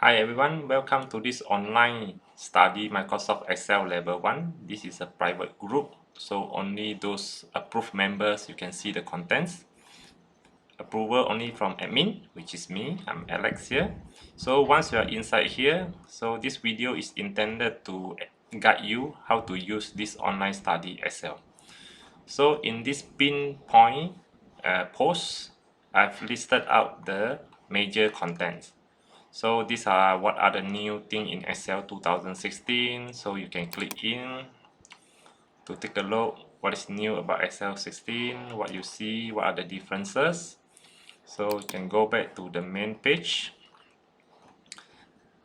Hi everyone, welcome to this online study Microsoft Excel level 1. This is a private group, so only those approved members you can see the contents. Approval only from admin, which is me. I'm Alex here. So once you are inside here, so this video is intended to guide you how to use this online study Excel. So in this pinpoint post, I've listed out the major contents. So these are what are the new thing in Excel 2016. So you can click in to take a look what is new about Excel 16, what you see, what are the differences. So you can go back to the main page.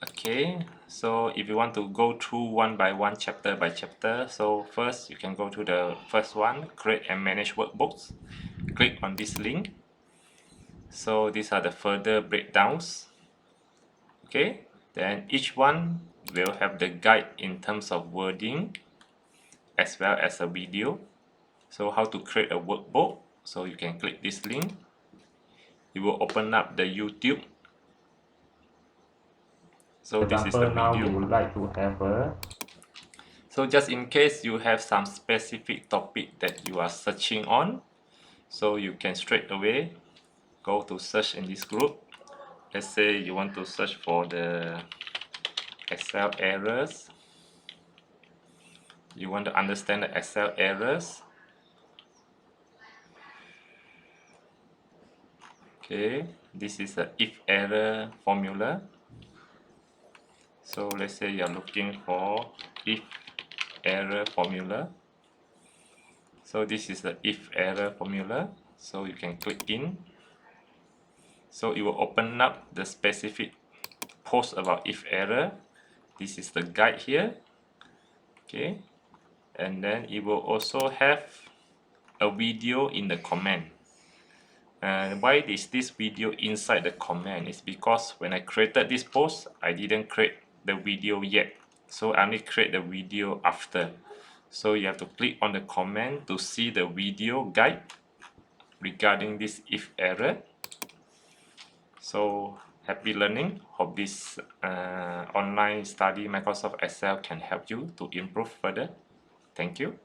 Okay, so if you want to go through one by one, chapter by chapter, so first you can go to the first one, create and manage workbooks. Click on this link. So these are the further breakdowns. Okay, then each one will have the guide in terms of wording as well as a video. So how to create a workbook, so you can click this link. It will open up the YouTube. So this is the Now we video. would like to have a So just in case you have some specific topic that you are searching on, so you can straight away go to search in this group. Let's say you want to search for the Excel errors. You want to understand the Excel errors. Okay, this is a if error formula. So let's say you're looking for if error formula. So this is the if error formula. So you can click in. So it will open up the specific post about if error. This is the guide here. Okay, and then it will also have a video in the comment. And why is this video inside the comment? It's because when I created this post, I didn't create the video yet, so I only create the video after. So you have to click on the comment to see the video guide regarding this if error. So happy learning. Hope this online study Microsoft Excel can help you to improve further. Thank you.